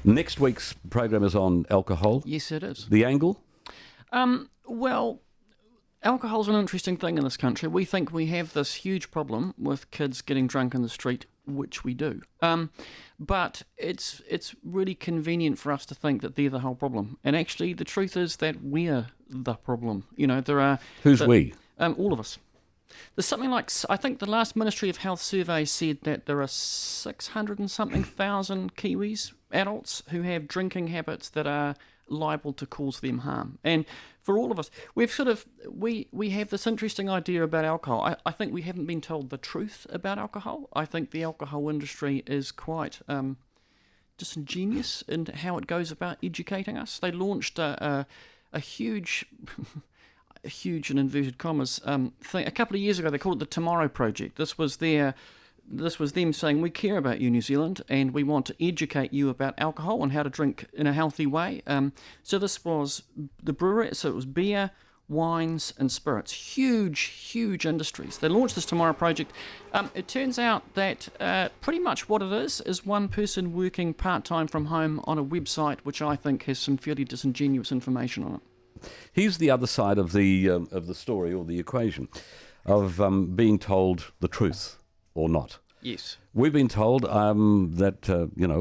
Next week's program is on alcohol. Yes, it is. The angle? Well, alcohol's an interesting thing in this country. We think we have this huge problem with kids getting drunk in the street, which we do. But it's really convenient for us to think that they're the whole problem. And actually, the truth is that we're the problem. You know, there are... Who's we? All of us. There's something like, I think the last Ministry of Health survey said that there are 600 and something thousand Kiwis, adults, who have drinking habits that are liable to cause them harm. And for all of us, we have this interesting idea about alcohol. I think we haven't been told the truth about alcohol. I think the alcohol industry is quite disingenuous in how it goes about educating us. They launched a huge... huge in inverted commas thing a couple of years ago. They called it the Tomorrow Project. This was them saying, we care about you, New Zealand, and we want to educate you about alcohol and how to drink in a healthy way. So this was the brewery, so it was beer, wines and spirits. Huge industries. They launched this Tomorrow Project. It turns out that pretty much what it is one person working part-time from home on a website which I think has some fairly disingenuous information on it. Here's the other side of the story or the equation of being told the truth or not. Yes. We've been told that,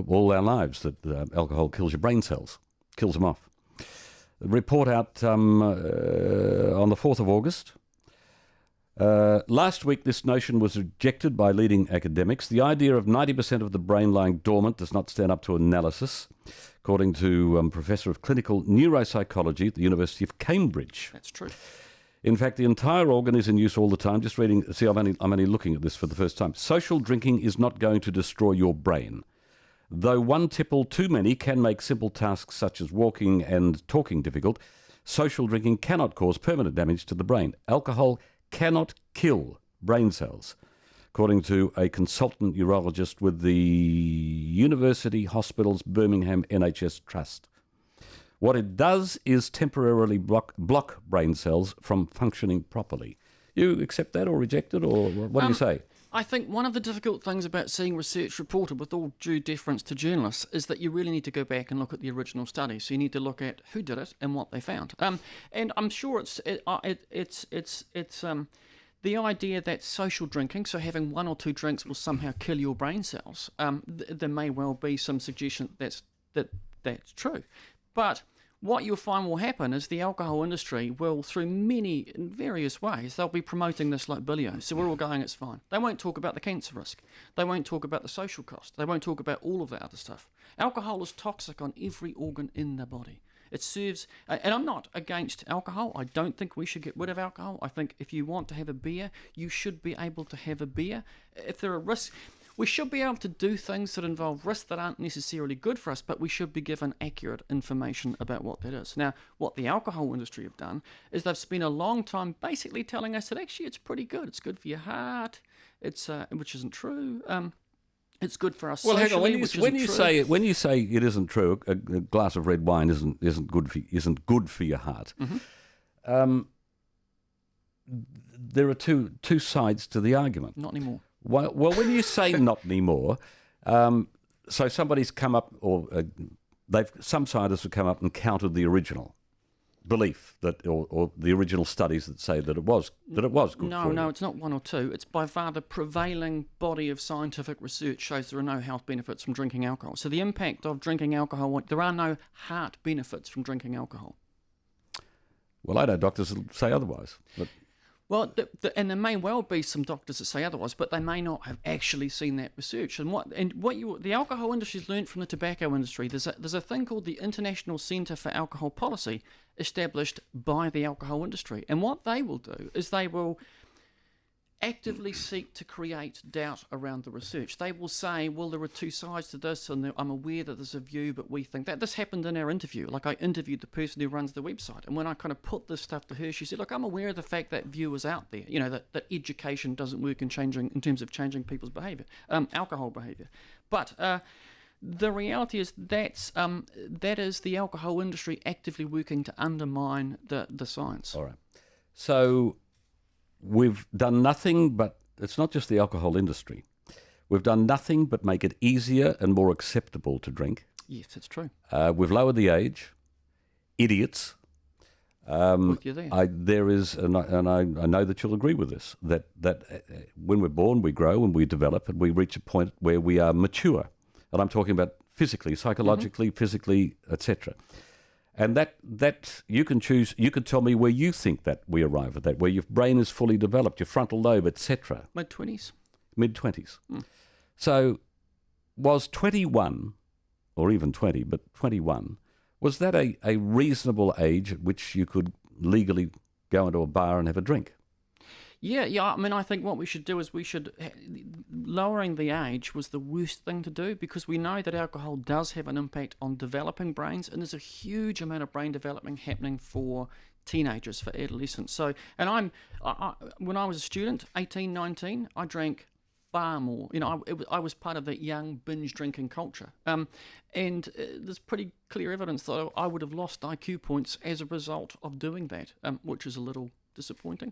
all our lives that alcohol kills your brain cells, kills them off. A report out on the 4th of August. Last week, this notion was rejected by leading academics. The idea of 90% of the brain lying dormant does not stand up to analysis, according to Professor of Clinical Neuropsychology at the University of Cambridge. That's true. In fact, the entire organ is in use all the time. Just reading, see, I'm only looking at this for the first time. Social drinking is not going to destroy your brain. Though one tipple too many can make simple tasks such as walking and talking difficult, social drinking cannot cause permanent damage to the brain. Alcohol cannot kill brain cells, according to a consultant neurologist with the University Hospitals Birmingham NHS Trust. What it does is temporarily block brain cells from functioning properly. You accept that or reject it, or what do you say? I think one of the difficult things about seeing research reported, with all due deference to journalists, is that you really need to go back and look at the original study. So you need to look at who did it and what they found. And I'm sure it's the idea that social drinking, so having one or two drinks, will somehow kill your brain cells. There may well be some suggestion that's true, but what you'll find will happen is the alcohol industry will, through in various ways, they'll be promoting this like billio. So we're all going, it's fine. They won't talk about the cancer risk. They won't talk about the social cost. They won't talk about all of the other stuff. Alcohol is toxic on every organ in the body. It serves, and I'm not against alcohol. I don't think we should get rid of alcohol. I think if you want to have a beer, you should be able to have a beer. If there are risks, we should be able to do things that involve risks that aren't necessarily good for us, but we should be given accurate information about what that is. Now, what the alcohol industry have done is they've spent a long time basically telling us that actually it's pretty good. It's good for your heart. It's which isn't true. It's good for us. Well, hang on. When you say it isn't true, a glass of red wine isn't good for your heart. Mm-hmm. There are two sides to the argument. Not anymore. Well, when you say not anymore, so somebody's come up, or some scientists have come up and countered the original belief that, or the original studies that say that it was good for you. No, it's not one or two. It's by far the prevailing body of scientific research shows there are no health benefits from drinking alcohol. So the impact of drinking alcohol, there are no heart benefits from drinking alcohol. Well, I know doctors will say otherwise. But well, and there may well be some doctors that say otherwise, but they may not have actually seen that research. And what the alcohol industry's learned from the tobacco industry, there's a thing called the International Centre for Alcohol Policy, established by the alcohol industry. And what they will do is they will actively seek to create doubt around the research. They will say, well, there are two sides to this, and I'm aware that there's a view, but we think that. This happened in our interview. Like, I interviewed the person who runs the website, and when I kind of put this stuff to her, she said, look, I'm aware of the fact that view is out there, that education doesn't work in terms of changing people's behaviour, alcohol behaviour. But the reality is that is the alcohol industry actively working to undermine the science. All right. So we've done nothing but, it's not just the alcohol industry, we've done nothing but make it easier and more acceptable to drink. Yes, that's true. We've lowered the age. Idiots. With you there. There is, and I know that you'll agree with this, that when we're born, we grow and we develop and we reach a point where we are mature. And I'm talking about physically, psychologically, physically, etc. And that you can choose, you could tell me where you think that we arrive at that, where your brain is fully developed, your frontal lobe, etc. Mid-20s. Mid-20s. So was 21, or even 20, but 21, was that a reasonable age at which you could legally go into a bar and have a drink? Yeah. I mean, I think what we should do is lowering the age was the worst thing to do, because we know that alcohol does have an impact on developing brains, and there's a huge amount of brain development happening for teenagers, for adolescents. So, and when I was a student, 18, 19, I drank far more. I was part of that young binge drinking culture. And there's pretty clear evidence that I would have lost IQ points as a result of doing that, which is a little disappointing.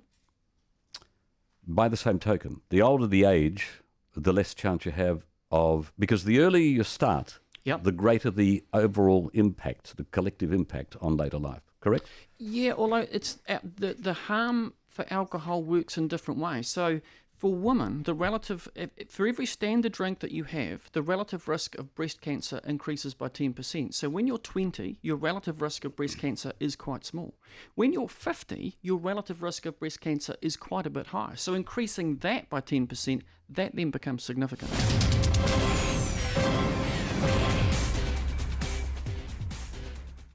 By the same token, the older the age, the less chance you have of, because the earlier you start, the greater the overall impact, the collective impact on later life. Correct? Yeah, although it's the harm for alcohol works in different ways. So for women, for every standard drink that you have, the relative risk of breast cancer increases by 10%. So when you're 20, your relative risk of breast cancer is quite small. When you're 50, your relative risk of breast cancer is quite a bit higher. So increasing that by 10%, that then becomes significant.